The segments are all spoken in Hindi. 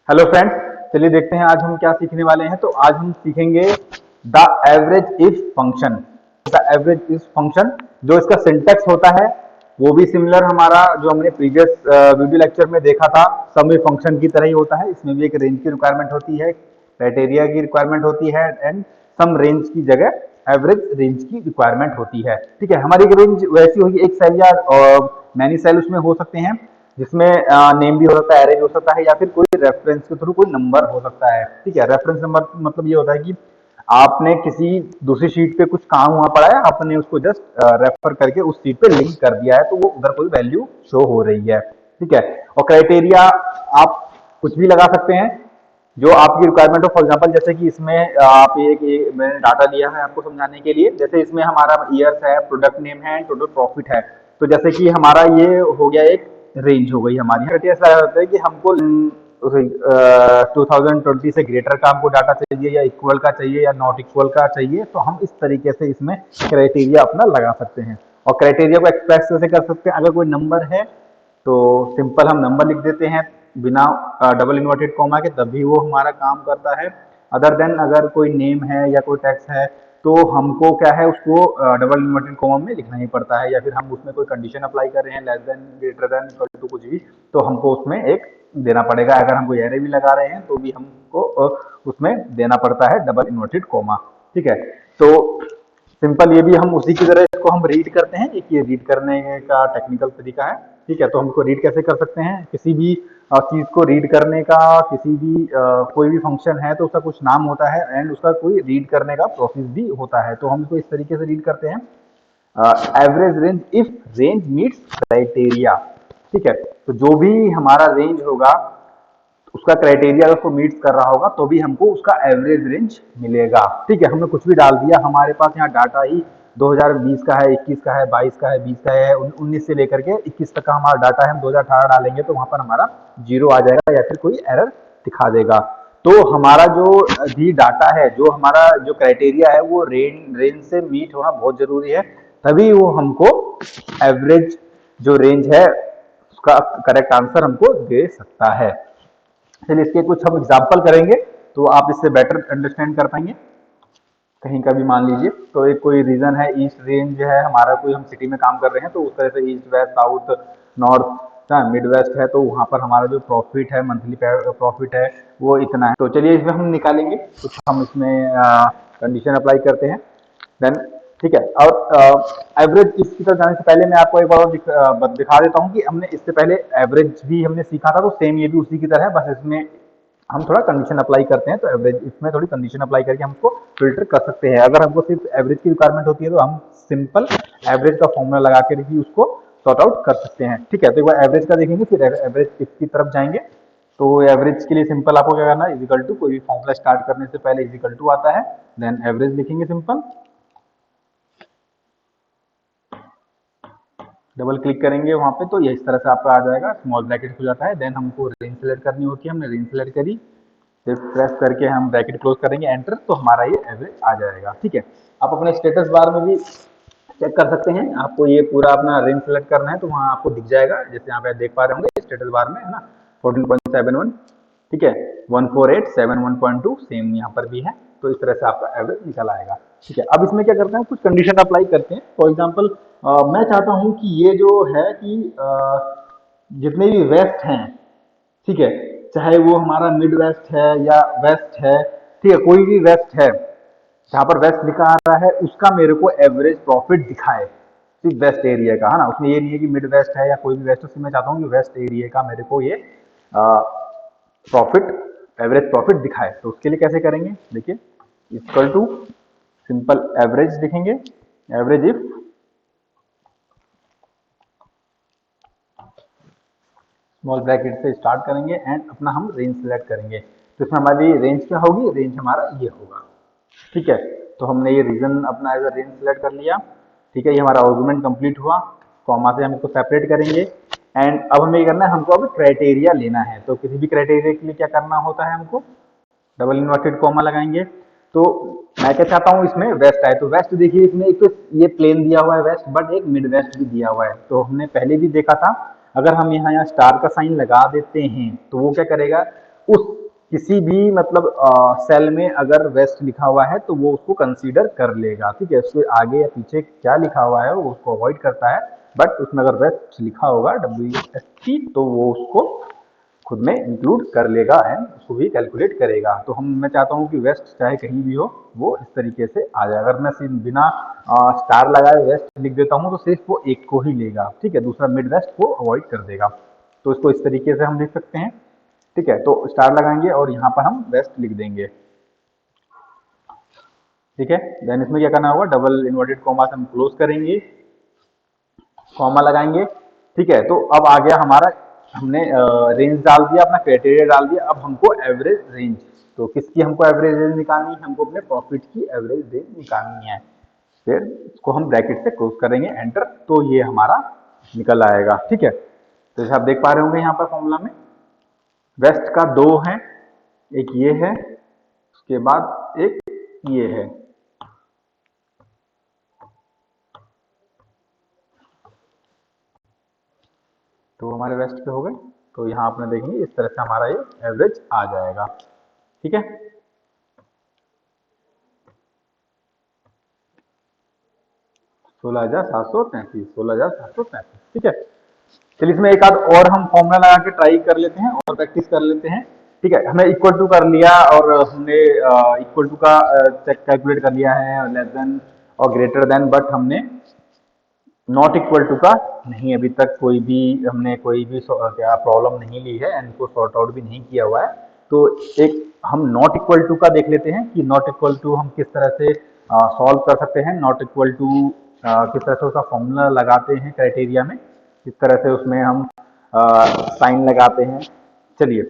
हेलो फ्रेंड्स, चलिए देखते हैं आज हम क्या सीखने वाले हैं। तो आज हम सीखेंगे the average if function. The average if function जो इसका सिंटेक्स होता है वो भी सिमिलर हमारा जो हमने प्रीवियस वीडियो लेक्चर में देखा था सम इफ फंक्शन की तरह ही होता है। इसमें भी एक रेंज की रिक्वायरमेंट होती है, क्राइटेरिया की रिक्वायरमेंट होती है एंड सम रेंज की जगह एवरेज रेंज की रिक्वायरमेंट होती है। ठीक है, हमारी रेंज वैसी होगी, एक सेल या मैनी सेल उसमें हो सकते हैं जिसमें नेम भी हो सकता है, एरे हो सकता है या फिर कोई रेफरेंस के थ्रू कोई नंबर हो सकता है। ठीक है, रेफरेंस नंबर मतलब ये होता है कि आपने किसी दूसरी शीट पे कुछ काम हुआ पड़ा है, आपने उसको जस्ट रेफर करके उस शीट पे लिंक कर दिया है तो वो उधर कोई वैल्यू शो हो रही है। ठीक है, और क्राइटेरिया आप कुछ भी लगा सकते हैं जो आपकी रिक्वायरमेंट हो। फॉर एग्जांपल जैसे कि इसमें आप एक मैंने डाटा लिया है आपको समझाने के लिए। जैसे इसमें हमारा ईयर्स है, प्रोडक्ट नेम है, टोटल प्रॉफिट है। तो जैसे कि हमारा ये हो गया एक रेंज हो गई हमारी। ऐसा होता है कि हमको 2020 से ग्रेटर का हमको डाटा चाहिए या इक्वल का चाहिए या नॉट इक्वल का चाहिए, तो हम इस तरीके से इसमें क्राइटेरिया अपना लगा सकते हैं। और क्राइटेरिया को एक्सप्रेस कैसे कर सकते हैं, अगर कोई नंबर है तो सिंपल हम नंबर लिख देते हैं बिना डबल इन्वर्टेड कॉमा के, तभी वो हमारा काम करता है। अदर देन अगर कोई नेम है या कोई टेक्स्ट है तो हमको क्या है उसको डबल इन्वर्टेड कॉमा में लिखना ही पड़ता है, या फिर हम उसमें कोई कंडीशन अप्लाई कर रहे हैं less than, greater than, equal to कुछ भी, तो हमको उसमें एक देना पड़ेगा। अगर हम कोई एरे भी लगा रहे हैं तो भी हमको उसमें देना पड़ता है डबल इन्वर्टेड कॉमा। ठीक है, तो सिंपल ये भी हम उसी की तरह इसको हम रीड करते हैं। एक ये रीड करने का टेक्निकल तरीका है। ठीक है, तो हमको रीड कैसे कर सकते हैं, किसी भी चीज को रीड करने का, किसी भी कोई भी फंक्शन है तो उसका कुछ नाम होता है एंड उसका कोई रीड करने का प्रोसेस भी होता है। तो हम इसको इस तरीके से रीड करते हैं, average range if range meets criteria. ठीक है, तो जो भी हमारा रेंज होगा उसका क्राइटेरिया अगर उसको मीट कर रहा होगा तो भी हमको उसका एवरेज रेंज मिलेगा। ठीक है, हमने कुछ भी डाल दिया, हमारे पास यहाँ डाटा ही 2020 का है, 21 का है, 22 का है, 20 का है, 19 से लेकर के 21 तक का हमारा डाटा है। हम 2018 डालेंगे तो वहां पर हमारा जीरो आ जाएगा या फिर कोई एरर दिखा देगा। तो हमारा जो भी डाटा है, जो हमारा जो क्राइटेरिया है वो रेंज से मीट होना बहुत जरूरी है, तभी वो हमको एवरेज जो रेंज है उसका करेक्ट आंसर हमको दे सकता है। चलिए इसके कुछ हम एग्जाम्पल करेंगे तो आप इससे बेटर अंडरस्टैंड कर पाएंगे। कहीं का भी मान लीजिए, तो एक कोई रीजन है, ईस्ट रेंज है हमारा, कोई हम सिटी में काम कर रहे हैं तो उस तरह से east west south north mid west है, तो वहां पर हमारा जो प्रॉफिट है, मंथली प्रॉफिट है वो इतना है। तो चलिए इसमें हम निकालेंगे कुछ, हम इसमें कंडीशन अप्लाई करते हैं देन। ठीक है, और एवरेज इसकी तरफ जाने से पहले मैं आपको एक बार और दिखा देता हूँ कि हमने इससे पहले एवरेज भी हमने सीखा था, तो सेम ये भी उसी की तरह है, बस इसमें हम थोड़ा कंडीशन अप्लाई करते हैं। तो एवरेज इसमें थोड़ी कंडीशन अप्लाई करके हम उसको फिल्टर कर सकते हैं। अगर हमको सिर्फ एवरेज की रिक्वायरमेंट होती है तो हम सिंपल एवरेज का फॉर्मूला लगा कर ही उसको सॉर्ट आउट कर सकते हैं। ठीक है, तो एक बार एवरेज का देखेंगे फिर एवरेज की तरफ जाएंगे। तो एवरेज के लिए सिंपल आपको क्या करना है, इजिकल टू, कोई भी फॉर्मूला स्टार्ट करने से पहले इजिकल टू आता है, देन एवरेज लिखेंगे सिंपल, डबल क्लिक करेंगे वहां पे तो ये इस तरह से आपका आ जाएगा, स्मॉल ब्रैकेट खुल जाता है। देन हमको रेंज सेलेक्ट करनी होती है, हमने रेंज सेलेक्ट करी, फिर प्रेस करके हम ब्रैकेट क्लोज करेंगे एंटर, तो हमारा ये एवरेज आ जाएगा। ठीक है, आप अपने स्टेटस बार में भी चेक कर सकते हैं। आपको ये पूरा अपना रेंज सेलेक्ट करना है तो वहाँ आपको दिख जाएगा, जैसे यहाँ पे देख पा रहे होंगे स्टेटस बार में है ना, 14.71। ठीक है, 14871.2 सेम यहाँ पर भी है। तो इस तरह से आपका एवरेज निकल आएगा। ठीक है, अब इसमें क्या करते हैं, कुछ कंडीशन अप्लाई करते हैं। फॉर एग्जाम्पल मैं चाहता हूँ कि ये जो है कि जितने भी वेस्ट हैं, ठीक है, चाहे वो हमारा मिड वेस्ट है या वेस्ट है, ठीक है, कोई भी वेस्ट है जहां पर वेस्ट लिखा आ रहा है उसका मेरे को एवरेज प्रॉफिट दिखाए, सिर्फ वेस्ट एरिया का, है ना। उसमें ये नहीं है कि मिड वेस्ट है या कोई भी वेस्ट, उसमें मैं चाहता हूँ कि वेस्ट एरिया का मेरे को ये प्रॉफिट, एवरेज प्रॉफिट दिखाए। तो उसके लिए कैसे करेंगे, देखिए, इक्वल टू सिंपल एवरेज लिखेंगे, एवरेज इफ स्मॉल ब्रैकेट से स्टार्ट करेंगे एंड अपना हम रेंज सेलेक्ट करेंगे। तो इसमें हमारी रेंज क्या होगी, रेंज हमारा ये होगा। ठीक है, तो हमने ये रीजन अपना एज अ रेंज सेलेक्ट कर लिया। ठीक है, ये हमारा आर्गुमेंट कंप्लीट हुआ, कॉमा से हम इसको सेपरेट करेंगे एंड अब हमें ये करना है, हमको अब क्राइटेरिया लेना है। तो किसी भी क्राइटेरिया के लिए क्या करना होता है, हमको डबल इन्वर्टेड कॉमा लगाएंगे। तो मैं क्या चाहता हूँ, इसमें वेस्ट आए, तो वेस्ट देखिए इसमें एक तो ये प्लेन दिया हुआ है वेस्ट, बट एक मिड वेस्ट भी दिया हुआ है। तो हमने पहले भी देखा था, अगर हम यहाँ स्टार का साइन लगा देते हैं तो वो क्या करेगा, उस किसी भी मतलब सेल में अगर वेस्ट लिखा हुआ है तो वो उसको कंसीडर कर लेगा, ठीक है। उसके आगे या पीछे क्या लिखा हुआ है वो उसको अवॉइड करता है, बट उसमें अगर वेस्ट लिखा होगा WST तो वो उसको खुद में इंक्लूड कर लेगा एंड उसको भी कैलकुलेट करेगा। तो मैं चाहता हूँ कि वेस्ट चाहे कहीं भी हो वो इस तरीके से आ जाए। अगर मैं सिर्फ बिना स्टार लगाए वेस्ट लिख देता हूँ तो सिर्फ वो एक को ही लेगा, ठीक है, दूसरा मिड वेस्ट को अवॉइड कर देगा। तो इसको इस तरीके से हम लिख सकते हैं, ठीक है। तो स्टार लगाएंगे और यहाँ पर हम वेस्ट लिख देंगे, ठीक है। देन इसमें क्या करना होगा, डबल इन्वर्टेड कॉमा से हम क्लोज करेंगे, कॉमा लगाएंगे, ठीक है। तो अब आ गया हमारा, हमने रेंज डाल दिया, अपना क्राइटेरिया डाल दिया। अब हमको एवरेज रेंज, तो किसकी हमको एवरेज रेंज निकालनी है, हमको अपने प्रॉफिट की एवरेज रेंज निकालनी है। फिर इसको हम ब्रैकेट से क्लोज करेंगे, एंटर, तो ये हमारा निकल आएगा, ठीक है। तो जैसे आप देख पा रहे होंगे यहाँ पर फॉर्मूला में वेस्ट का 2 है, एक ये है, उसके बाद एक ये है। तो हमारे वेस्ट पे हो गए। तो यहाँ आपने देखेंगे इस तरह से हमारा ये एवरेज आ जाएगा, ठीक है। 16,733, 16,733, ठीक है। चलिए इसमें एक आध और हम फॉर्मूला लगा के ट्राई कर लेते हैं और प्रैक्टिस कर लेते हैं, ठीक है। हमें इक्वल टू कर लिया और हमने इक्वल टू का चेक कैलकुलेट कर लिया है, लेस देन और ग्रेटर देन, बट हमने नॉट इक्वल टू का नहीं अभी तक कोई भी हमने कोई भी क्या प्रॉब्लम नहीं ली है एंड को सॉर्ट आउट भी नहीं किया हुआ है। तो एक हम नॉट इक्वल टू का देख लेते हैं कि नॉट इक्वल टू हम किस तरह से सॉल्व कर सकते हैं। नॉट इक्वल टू किस तरह से उसका फॉर्मूला लगाते हैं क्राइटेरिया में, किस तरह से उसमें हम साइन लगाते हैं। चलिए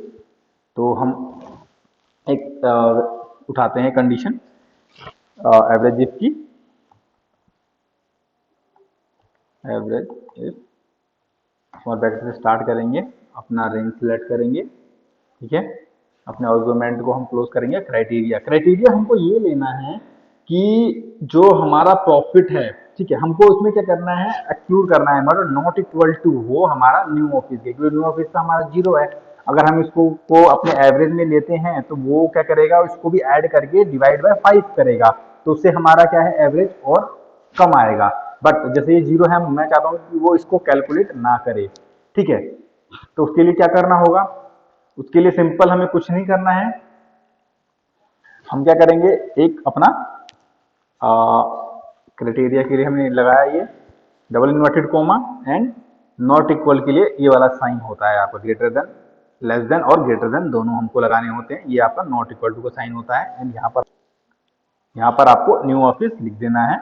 तो हम एक उठाते हैं कंडीशन एवरेज इफ की, एवरेज इफ स्मॉल ब्रैकेट से स्टार्ट करेंगे, अपना रेंज सिलेक्ट करेंगे, ठीक है। अपने आर्गुमेंट को हम क्लोज करेंगे, क्राइटेरिया, क्राइटेरिया हमको ये लेना है कि जो हमारा प्रॉफिट है, ठीक है, हमको उसमें क्या करना है, एक्सक्लूड करना है, मतलब नॉट इक्वल टू वो हमारा न्यू ऑफिस है, क्योंकि न्यू ऑफिस का हमारा 0 है। अगर हम इसको को अपने एवरेज में लेते हैं तो वो क्या करेगा, इसको भी ऐड करके डिवाइड बाय 5 करेगा, तो उससे हमारा क्या है, एवरेज और कम आएगा। बट जैसे ये 0 है, मैं चाहता हूँ कि वो इसको कैलकुलेट ना करे, ठीक है। तो उसके लिए क्या करना होगा, उसके लिए सिंपल हमें कुछ नहीं करना है। हम क्या करेंगे, एक अपना क्राइटेरिया के लिए हमने लगाया ये double inverted coma and not equal के लिए ये वाला साइन होता है आपका ग्रेटर देन, लेस देन और ग्रेटर देन दोनों हमको लगाने होते हैं। ये आपका नॉट इक्वल टू का साइन होता है एंड यहाँ पर आपको न्यू ऑफिस लिख देना है।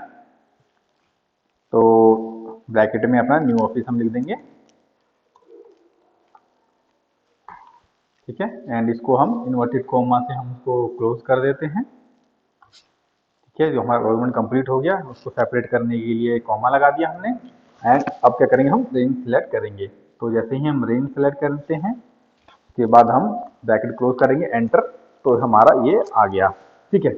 तो ब्रैकेट में अपना न्यू ऑफिस हम लिख देंगे, ठीक है। एंड इसको हम इन्वर्टेड कोमा से हम इसको क्लोज कर देते हैं, ठीक है। जो हमारा आर्गुमेंट कंप्लीट हो गया, उसको सेपरेट करने के लिए कॉमा लगा दिया हमने। एंड अब क्या करेंगे, हम रेंज सिलेक्ट करेंगे। तो जैसे ही हम रेंज सिलेक्ट करते हैं उसके बाद हम ब्रैकेट क्लोज करेंगे, एंटर, तो हमारा ये आ गया, ठीक है।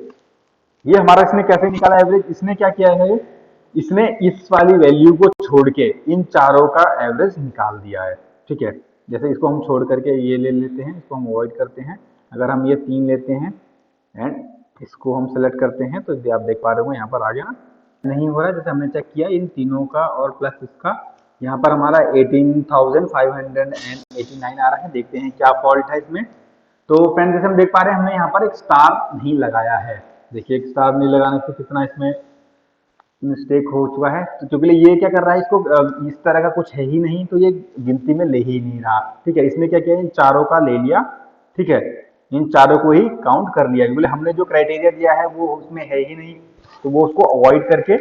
ये हमारा इसने कैसे निकाला एवरेज, इसने क्या किया है, इसने इस वाली वैल्यू को छोड़ के इन चारों का एवरेज निकाल दिया है, ठीक है। जैसे इसको हम छोड़ करके ये ले लेते हैं, इसको हम अवॉइड करते हैं। अगर हम ये 3 लेते हैं एंड इसको हम सेलेक्ट करते हैं तो आप देख पा रहे हो यहाँ पर आ गया ना, नहीं हो रहा है। जैसे हमने चेक किया इन तीनों का और प्लस इसका, यहाँ पर हमारा 18,589 आ रहा है। देखते हैं क्या फॉल्ट है इसमें। तो फ्रेंड जैसे हम देख पा रहे हैं, हमने यहाँ पर एक स्टार नहीं लगाया है। देखिए एक स्टार नहीं लगाने से कितना इसमें मिस्टेक हो चुका है। तो क्योंकि ये क्या कर रहा है, इसको इस तरह का कुछ है ही नहीं, तो ये गिनती में ले ही नहीं रहा, ठीक है। इसने क्या किया, इन चारों का ले लिया, ठीक है, इन चारों को ही काउंट कर लिया। बोले हमने जो क्राइटेरिया दिया है वो उसमें है ही नहीं, तो वो उसको अवॉइड करके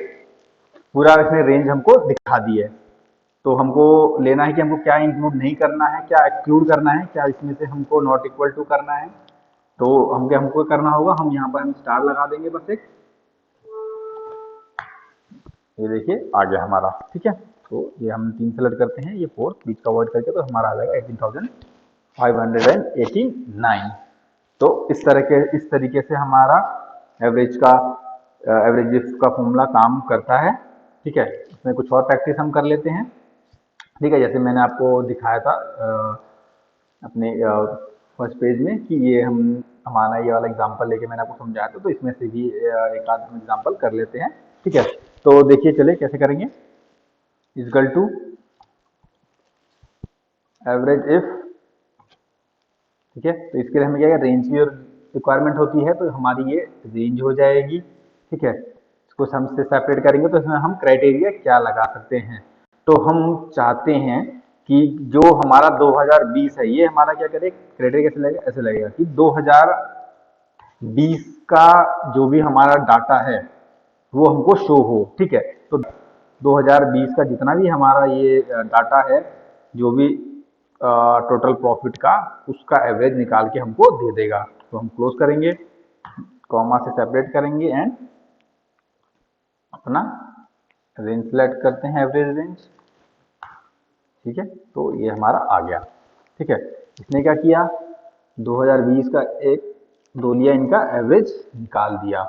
पूरा इसने रेंज हमको दिखा दी है। तो हमको लेना है कि हमको क्या इंक्लूड नहीं करना है, क्या एक्सक्लूड करना है, क्या इसमें से हमको नॉट इक्वल टू करना है। तो हमको करना होगा, हम यहाँ पर हम स्टार लगा देंगे बस एक, ये देखिए आ गया हमारा, ठीक है। तो ये हम 3 सेलेक्ट करते हैं, ये 4 बीच का अवॉइड करके, तो हमारा आ जाएगा 18,589। तो इस तरीके से हमारा एवरेज का एवरेज का फॉर्मूला काम करता है, ठीक है। इसमें कुछ और प्रैक्टिस हम कर लेते हैं, ठीक है। जैसे मैंने आपको दिखाया था अपने फर्स्ट पेज में कि ये हमारा ये वाला एग्जांपल लेके मैंने आपको समझाया था, तो इसमें से भी एक आध एग्जांपल कर लेते हैं। ठीक है, तो देखिए चले कैसे करेंगे। इक्वल टू एवरेज इफ, ठीक है, तो इसके लिए हमें क्या रेंज की रिक्वायरमेंट होती है, तो हमारी ये रेंज हो जाएगी। ठीक है, इसको सम से सेपरेट करेंगे तो इसमें हम क्राइटेरिया क्या लगा सकते हैं। तो हम चाहते हैं कि जो हमारा 2020 है, ये हमारा क्या करे, क्राइटेरिया कैसे लगेगा, ऐसे लगेगा कि 2020 का जो भी हमारा डाटा है वो हमको शो हो। ठीक है, तो 2020 का जितना भी हमारा ये डाटा है, जो भी टोटल प्रॉफिट का, उसका एवरेज निकाल के हमको दे देगा। तो हम क्लोज करेंगे, कॉमा से सेपरेट करेंगे एंड अपना रेंज सेलेक्ट करते हैं, एवरेज रेंज। ठीक है, तो ये हमारा आ गया। ठीक है, इसने क्या किया, 2020 का एक दो लिया, इनका एवरेज निकाल दिया।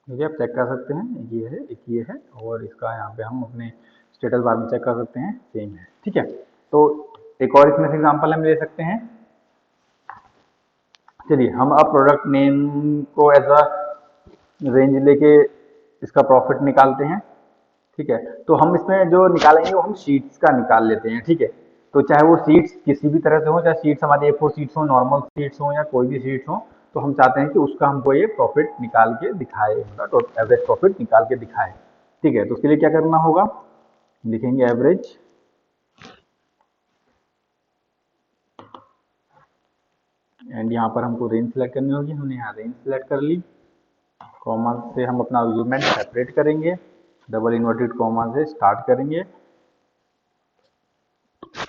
ठीक है, आप चेक कर सकते हैं, एक ये है और इसका यहाँ पे हम अपने स्टेटस बार में चेक कर सकते हैं, सेम है। ठीक है, तो एक और इसमें से एग्जांपल हम ले सकते हैं। चलिए हम अब प्रोडक्ट नेम को एज अ रेंज लेके इसका प्रॉफिट निकालते हैं। ठीक है, तो हम इसमें जो निकालेंगे वो हम शीट्स का निकाल लेते हैं। ठीक है, तो चाहे वो शीट्स किसी भी तरह से हो, चाहे शीट्स हमारी A4 शीट्स हो, नॉर्मल शीट्स हो या कोई भी शीट्स हो, तो हम चाहते हैं कि उसका हमको ये प्रॉफिट निकाल के दिखाए, मतलब एवरेज प्रॉफिट निकाल के दिखाए। ठीक है, तो उसके लिए क्या करना होगा, लिखेंगे एवरेज एंड यहाँ पर हमको रेंज सेलेक्ट करनी होगी, हमने यहाँ रेंज सेलेक्ट कर ली। कॉमा से हम अपना आर्गुमेंट सेपरेट करेंगे, डबल इन्वर्टेड कॉमा से स्टार्ट करेंगे।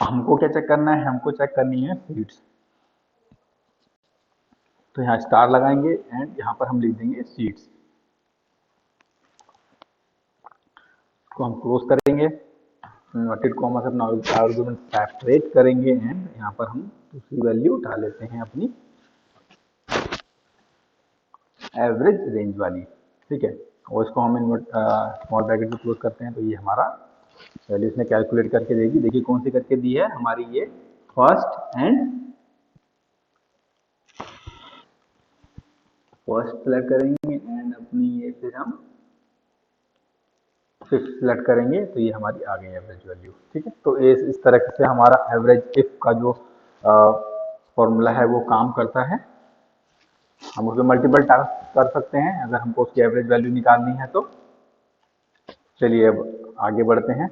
हमको क्या चेक करना है, हमको चेक करनी है सीट्स, तो यहाँ स्टार लगाएंगे एंड यहाँ पर हम लिख देंगे सीट्स। को हम क्लोज करेंगे, इन्वर्टेड कॉमा से अपना आर्गुमेंट सेपरेट करेंगे एंड यहाँ पर हम दूसरी वैल्यू उठा लेते हैं अपनी एवरेज रेंज वाली। ठीक है, और इसको हम स्मॉल ब्रैकेट में क्लोज करते हैं, तो ये हमारा वैल्यू इसने कैलकुलेट करके देगी। देखिए कौन सी करके दी है हमारी, ये फर्स्ट सेलेक्ट करेंगे एंड अपनी ये फिर हम फिफ्थ सेलेक्ट करेंगे, तो ये हमारी आ गई एवरेज वैल्यू। ठीक है, तो इस तरह से हमारा एवरेज इफ का जो फॉर्मूला है वो काम करता है। हम उसमें मल्टीपल टास्क कर सकते हैं अगर हमको उसकी एवरेज वैल्यू निकालनी है तो। चलिए अब आगे बढ़ते हैं।